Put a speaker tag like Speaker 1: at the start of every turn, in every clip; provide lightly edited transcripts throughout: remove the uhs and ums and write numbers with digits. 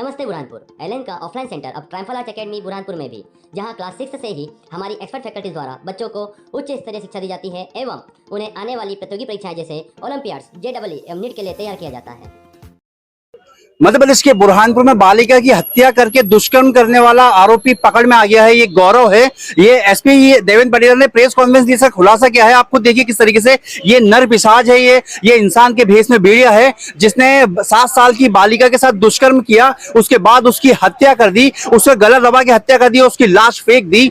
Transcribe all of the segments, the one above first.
Speaker 1: नमस्ते बुरहानपुर। एलन का offline centre अब ट्रायम्फल आर्ट एकेडमी बुरहानपुर में भी, जहां क्लास 6 से ही हमारी एक्सपर्ट फैकल्टी द्वारा बच्चों को उच्च स्तरीय शिक्षा दी जाती है एवं उन्हें आने वाली प्रतियोगी परीक्षाएं जैसे ओलंपियाड्स, जेईई एवं नीट के लिए तैयार किया जाता है।
Speaker 2: मध्य प्रदेश के बुरहानपुर में बालिका की हत्या करके दुष्कर्म करने वाला आरोपी पकड़ में आ गया है। ये गौरव है। ये एसपी देवेंद्र पटेल ने प्रेस कॉन्फ्रेंस दी, इसका खुलासा किया है। आपको देखिए किस तरीके से ये नर पिशाच है, ये इंसान के भेष में भेड़िया है, जिसने 7 साल की बालिका के साथ दुष्कर्म किया, उसके बाद उसकी हत्या कर दी, उसको गला दबा के हत्या कर दी, उसकी लाश फेंक दी।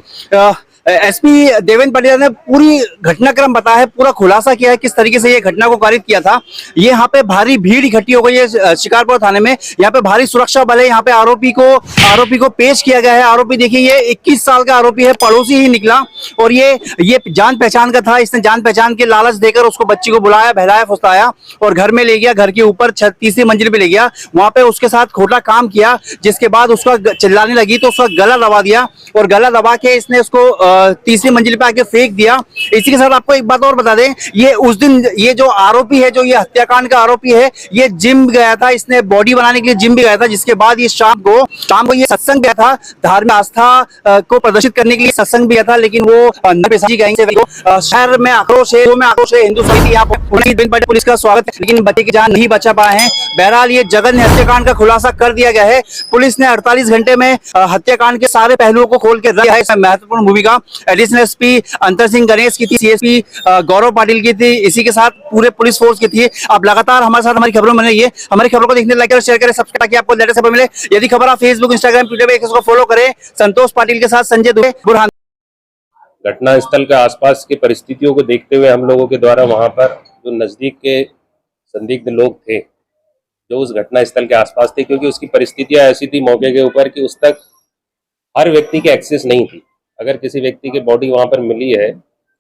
Speaker 2: एसपी देवेंद्र पटेल ने पूरी घटनाक्रम बताया है, पूरा खुलासा किया है किस तरीके से ये घटना को कारित किया था। ये यहाँ पे भारी भीड़ इकट्ठी हो गई है शिकारपुर थाने में। यहाँ पे भारी सुरक्षा बल है। यहाँ पे आरोपी को पेश किया गया है। आरोपी देखिए, ये 21 साल का आरोपी है, पड़ोसी ही निकला और ये जान पहचान का था। इसने जान पहचान के लालच देकर उसको, बच्ची को बुलाया, बहलाया, फुसलाया और घर में ले गया। घर के ऊपर 36वीं मंजिल पे ले गया। वहां पे उसके साथ खोटा काम किया, जिसके बाद उसका चिल्लाने लगी तो उसका गला दबा दिया और गला दबा के इसने उसको 3वीं मंजिल पे आके फेंक दिया। इसी के साथ आपको एक बात और बता दें, ये उस दिन ये जो आरोपी है, जो ये हत्याकांड का आरोपी है, ये जिम गया था। इसने बॉडी बनाने के लिए जिम भी गया था, जिसके बाद ये शाम को ये सत्संग गया था, धार्मिक आस्था को प्रदर्शित करने के लिए सत्संग भी गया था। लेकिन वो शहर में आक्रोश है, हिंदू समिति यहाँ पर पुलिस का स्वागत है, लेकिन बच्चे की जान नहीं बचा पाए हैं। बहरहाल ये जघन्य हत्याकांड का खुलासा कर दिया गया है। पुलिस ने 48 घंटे में हत्याकांड के सारे पहलुओं को खोल के रखा है। इसमें महत्वपूर्ण भूमिका एडिशनल एसपी अंतर सिंह गणेश की थी, सीएसपी गौरव पाटिल की थी, इसी के साथ पूरे पुलिस फोर्स की थी। आप लगातार हमारे साथ हमारी खबरों में रहिए। हमारी खबरों को देखने, लाइक और शेयर करें, सब्सक्राइब ताकि आपको लेटेस्ट खबर मिले। यदि खबर आप फेसबुक, इंस्टाग्राम, ट्विटर पे इसको फॉलो करें। संतोष पाटिल के साथ संजय दुबे, बुरहान।
Speaker 3: घटना स्थल के आसपास की परिस्थितियों को देखते हुए हम लोगों के द्वारा वहां पर जो नजदीक के संदिग्ध लोग थे, जो उस घटना स्थल के आसपास थे, क्योंकि उसकी परिस्थितियां ऐसी थी मौके के ऊपर कि उस तक हर व्यक्ति की एक्सेस नहीं थी। अगर किसी व्यक्ति की बॉडी वहां पर मिली है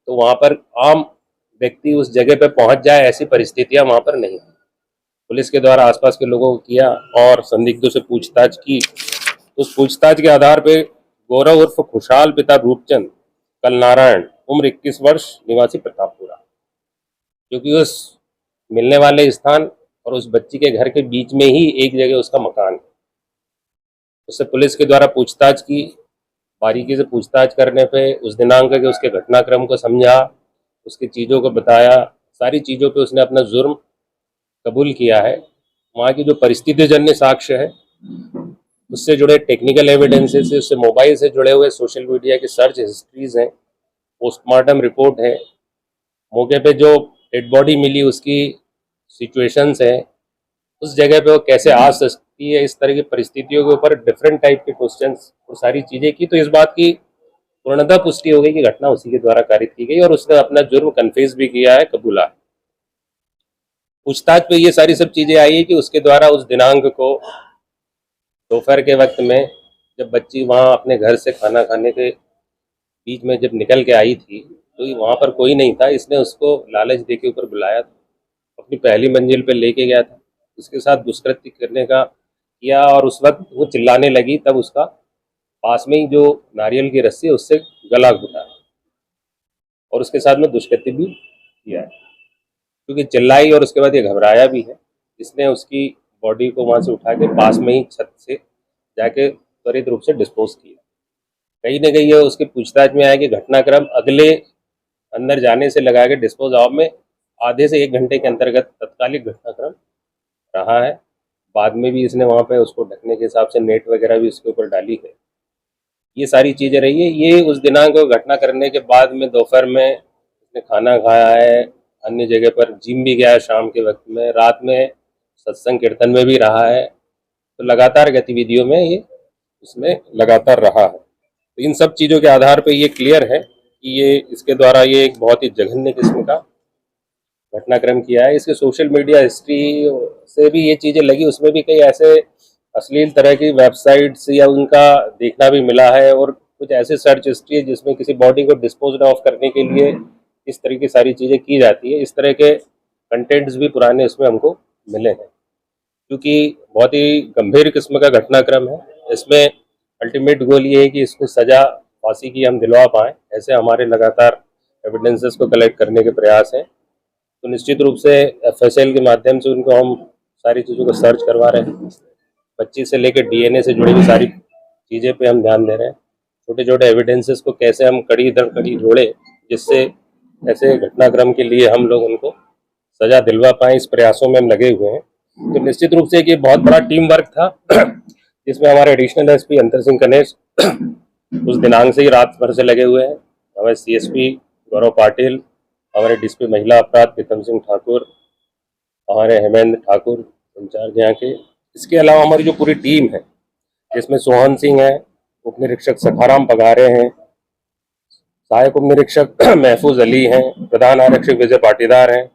Speaker 3: तो वहां पर आम व्यक्ति उस जगह पर पहुंच जाए, ऐसी परिस्थितियां वहां पर नहीं थी। पुलिस के द्वारा आसपास के लोगों को किया और संदिग्धों से पूछताछ की। उस पूछताछ के आधार पर गौरव उर्फ खुशहाल पिता रूपचंद कल नारायण उम्र 21 वर्ष निवासी प्रतापपुरा, क्योंकि उस मिलने वाले स्थान और उस बच्ची के घर के बीच में ही एक जगह उसका मकान है। उससे पुलिस के द्वारा पूछताछ की। बारीकी से पूछताछ करने पे उस दिनांक के उसके घटनाक्रम को समझा, उसकी चीज़ों को बताया, सारी चीज़ों पे उसने अपना जुर्म कबूल किया है। वहाँ की जो परिस्थितिजन्य साक्ष्य है, उससे जुड़े टेक्निकल एविडेंसेस है, उससे मोबाइल से जुड़े हुए सोशल मीडिया की सर्च हिस्ट्रीज हैं, पोस्टमार्टम रिपोर्ट है, मौके पे जो डेड बॉडी मिली उसकी सिचुएशंस हैं, उस जगह पे वो कैसे आ सकती है, इस तरह की परिस्थितियों के ऊपर डिफरेंट टाइप के क्वेश्चंस और सारी चीज़ें की। तो इस बात की पूर्णतः पुष्टि हो गई कि घटना उसी के द्वारा कारित की गई और उसने अपना जुर्म कन्फेस भी किया है, कबूला। पूछताछ पे ये सारी सब चीज़ें आई है कि उसके द्वारा उस दिनांक को दोपहर के वक्त में, जब बच्ची वहाँ अपने घर से खाना खाने के बीच में जब निकल के आई थी, तो वहाँ पर कोई नहीं था। इसने उसको लालच दे के ऊपर बुलाया था, अपनी पहली मंजिल पे लेके गया था, उसके साथ दुष्कृत्य करने का किया और उस वक्त वो चिल्लाने लगी, तब उसका पास में ही जो नारियल की रस्सी है उससे गला घुटा और उसके साथ में दुष्कृत्य भी किया है। क्योंकि चिल्लाई और उसके बाद ये घबराया भी है, इसने उसकी बॉडी को वहाँ से उठा के पास में ही छत से जाके त्वरित रूप से डिस्पोज किया। कहीं ना कहीं ये उसकी पूछताछ में आया कि घटनाक्रम अगले अंदर जाने से लगा के डिस्पोज ऑफ में आधे से 1 घंटे के अंतर्गत तत्कालिक घटनाक्रम रहा है। बाद में भी इसने वहाँ पे उसको ढकने के हिसाब से नेट वगैरह भी उसके ऊपर डाली है। ये सारी चीज़ें रही है। ये उस दिनांक को घटना करने के बाद में दोपहर में इसने खाना खाया है, अन्य जगह पर जिम भी गया है, शाम के वक्त में, रात में सत्संग कीर्तन में भी रहा है। तो लगातार गतिविधियों में ये उसमें लगातार रहा है। तो इन सब चीज़ों के आधार पर ये क्लियर है कि ये इसके द्वारा ये एक बहुत ही जघन्य किस्म का घटनाक्रम किया है। इसके सोशल मीडिया हिस्ट्री से भी ये चीज़ें लगी, उसमें भी कई ऐसे अश्लील तरह की वेबसाइट्स या उनका देखना भी मिला है और कुछ ऐसे सर्च हिस्ट्री है जिसमें किसी बॉडी को डिस्पोज ऑफ करने के लिए इस तरह की सारी चीज़ें की जाती है। इस तरह के कंटेंट्स भी पुराने इसमें हमको मिले हैं, क्योंकि बहुत ही गंभीर किस्म का घटनाक्रम है। इसमें अल्टीमेट गोल ये है कि इसको सज़ा फांसी की हम दिलवा पाएँ। ऐसे हमारे लगातार एविडेंसेस को कलेक्ट करने के प्रयास हैं। तो निश्चित रूप से FSL के माध्यम से उनको हम सारी चीज़ों को सर्च करवा रहे हैं बच्ची से लेकर डीएनए से जुड़ी हुई सारी चीज़ें पे हम ध्यान दे रहे हैं। छोटे छोटे एविडेंसेस को कैसे हम कड़ी दर कड़ी जोड़े, जिससे ऐसे घटनाक्रम के लिए हम लोग उनको सजा दिलवा पाएं, इस प्रयासों में हम लगे हुए हैं। तो निश्चित रूप से ये बहुत बड़ा टीम वर्क था जिसमें हमारे एडिशनल एसपी अंतर सिंह कनेश उस दिनांक से ही रात भर से लगे हुए हैं, हमारे सीएसपी गौरव पाटिल, हमारे डीएसपी महिला अपराध प्रीतम सिंह ठाकुर, हमारे हेमेंद्र ठाकुर इंचार्ज यहाँ के। इसके अलावा हमारी जो पूरी टीम है जिसमें सोहन सिंह है, उप निरीक्षक सखाराम पगारे हैं, सहायक उप निरीक्षक महफूज अली हैं, प्रधान आरक्षक विजय पाटीदार हैं,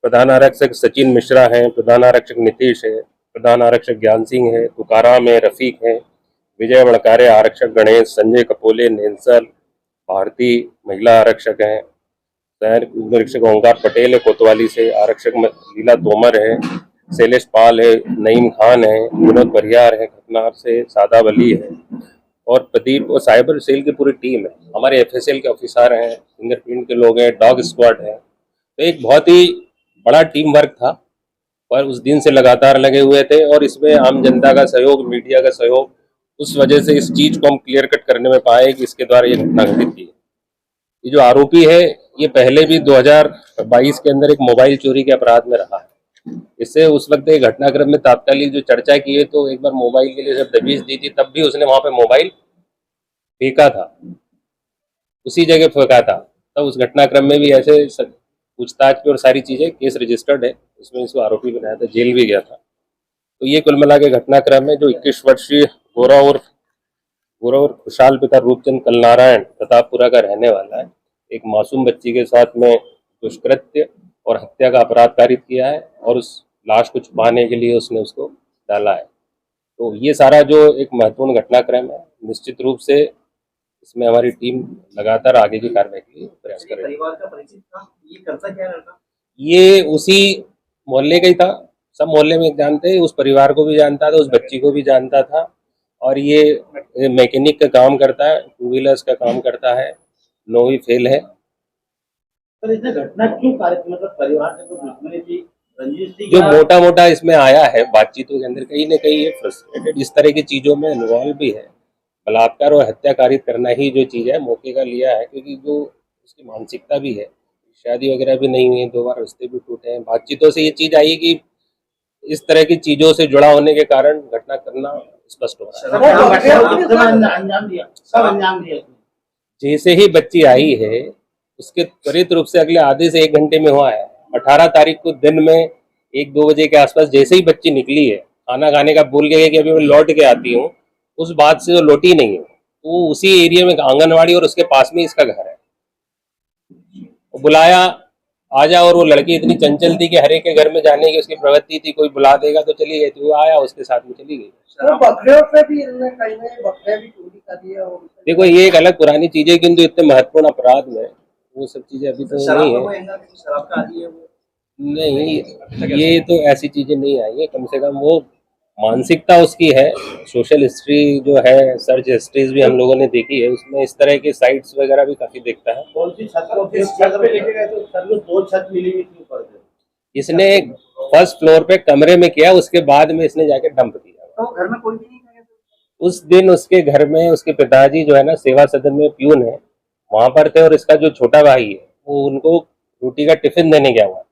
Speaker 3: प्रधान आरक्षक सचिन मिश्रा हैं, प्रधान आरक्षक नीतीश है, प्रधान आरक्षक ज्ञान सिंह है, तुकाराम है, रफीक है, विजय वड़कारे, आरक्षक गणेश, संजय कपोले, नेंसल भारती महिला आरक्षक हैं, सहायक निरीक्षक ओंकार पटेल है कोतवाली से, आरक्षक लीला तोमर है, शैलेश पाल है, नईम खान है, विनोद बरियार है खतनार से, सादाब अली है और प्रदीप और साइबर सेल की पूरी टीम है। हमारे एफएसएल के ऑफिसर हैं, फिंगरप्रिंट के लोग हैं, डॉग स्क्वाड है। तो एक बहुत ही बड़ा टीम वर्क था और उस दिन से लगातार लगे हुए थे और इसमें आम जनता का सहयोग, मीडिया का सहयोग, उस वजह से इस चीज को हम क्लियर कट करने में पाए कि इसके द्वारा ये घटना घटित की। ये जो आरोपी है ये पहले भी 2022 के अंदर एक मोबाइल चोरी के अपराध में रहा है। इससे उस वक्त एक घटनाक्रम में तात्कालिक जो चर्चा की है, तो एक बार मोबाइल के लिए जब दबीज दी थी तब भी उसने वहां पे मोबाइल फेंका था, उसी जगह फेंका था। तब उस घटनाक्रम में भी ऐसे पूछताछ पे और सारी चीजें केस रजिस्टर्ड है, उसमें इसको आरोपी बनाया था, जेल भी गया था। तो ये कुल मिला के घटनाक्रम है जो 21 वर्षीय गौरव और खुशहाल पिता रूपचंद कलनारायण प्रतापपुरा का रहने वाला है, एक मासूम बच्ची के साथ में दुष्कृत्य और हत्या का अपराध कारित किया है और उस लाश को छुपाने के लिए उसने उसको डाला है। तो ये सारा जो एक महत्वपूर्ण घटनाक्रम है, निश्चित रूप से इसमें हमारी टीम लगातार आगे की कार्रवाई के लिए प्रयास कर रही है।
Speaker 4: परिवार का परिचित था, ये करता क्या लड़का?
Speaker 3: ये उसी मोहल्ले का ही था, सब मोहल्ले में जानते हैं, उस परिवार को भी जानता था, उस बच्ची को भी जानता था और ये मैकेनिक का काम करता है, 2 व्हीलर्स का काम करता है, 9वीं फेल है।
Speaker 4: पर इसने घटना क्यों कारित, मतलब परिवार से कोई दुश्मनी थी, रंजिश थी?
Speaker 3: जो मोटा मोटा इसमें आया है बातचीतों के अंदर, कहीं ना कहीं ये फ्रस्ट्रेटेड इस तरह की चीजों में इन्वॉल्व भी है। बलात्कार और हत्या कारित करना ही जो चीज है मौके का लिया है, क्योंकि जो उसकी मानसिकता भी है, शादी वगैरह भी नहीं हुई है, 2 बार रिश्ते भी टूटे हैं। बातचीतों से ये चीज आई कि इस तरह की चीजों से जुड़ा होने के कारण घटना करना स्पष्ट हो रहा है।
Speaker 4: अंजाम दिया।
Speaker 3: जैसे ही बच्ची आई है उसके त्वरित रूप से अगले आधे से 1 घंटे में हुआ है। 18 तारीख को दिन में 1-2 बजे के आसपास जैसे ही बच्ची निकली है, खाना खाने का भूल गई कि अभी मैं लौट के आती हूँ, उस बात से वो लौटी नहीं है। वो उसी एरिया में आंगनवाड़ी और उसके पास में इसका घर है, वो बुलाया आ जा, और वो लड़की इतनी चंचल थी कि हर एक के घर में जाने की उसकी प्रवृत्ति थी, कोई बुला देगा तो चली गई थी, वो आया उसके साथ में चली गई। देखो ये एक अलग पुरानी चीज है, किंतु इतने महत्वपूर्ण अपराध में वो सब चीजें अभी तो नहीं है।
Speaker 4: शराब का आदी है वो?
Speaker 3: नहीं, ये तो ऐसी चीजें नहीं आई है। कम से कम वो मानसिकता उसकी है। सोशल हिस्ट्री जो है, सर्च हिस्ट्रीज भी हम लोगों ने देखी है, उसमें इस तरह के साइट्स वगैरह भी काफी देखता है।
Speaker 4: कौन सी छत को किस छत पे लेके गए? तो सर 2 छत मिली हुई थी ऊपर से।
Speaker 3: इसने 1st फ्लोर पे कमरे में किया, उसके बाद में इसने जाके डंप किया।
Speaker 4: तो घर में कोई भी नहीं था?
Speaker 3: उस दिन उसके घर में उसके पिताजी जो है ना, सेवा सदन में प्यून है, वहां पर थे, और इसका जो छोटा भाई है वो उनको रोटी का टिफिन देने गया हुआ था।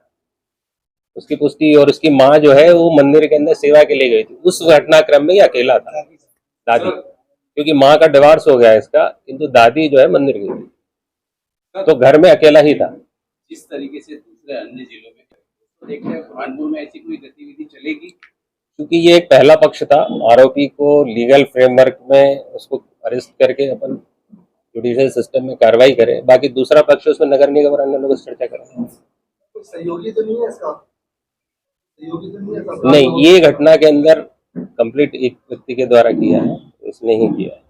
Speaker 3: उसकी पुष्टि, और उसकी माँ जो है वो मंदिर के अंदर सेवा के लिए गई थी। उस घटनाक्रम में ये अकेला था, दादी, क्योंकि माँ का डिवोर्स हो गया इसका, किंतु दादी जो है मंदिर गई थी, तो घर में अकेला ही था।
Speaker 4: जिस तरीके से दूसरे अन्य जिलों में तो देखते हैं, बुरहानपुर में ऐसी कोई गतिविधि चलेगी?
Speaker 3: क्योंकि ये एक पहला पक्ष था, आरोपी को लीगल फ्रेमवर्क में उसको अरेस्ट करके अपन जुडिशियल सिस्टम में कार्रवाई करें, बाकी दूसरा पक्ष उसमें नगर निगम और अन्य लोगों से चर्चा करें।
Speaker 4: सहयोगी तो नहीं है इसका? सहयोगी तो नहीं है इसका?
Speaker 3: नहीं, ये घटना के अंदर कंप्लीट एक व्यक्ति के द्वारा किया है, इसने ही किया है।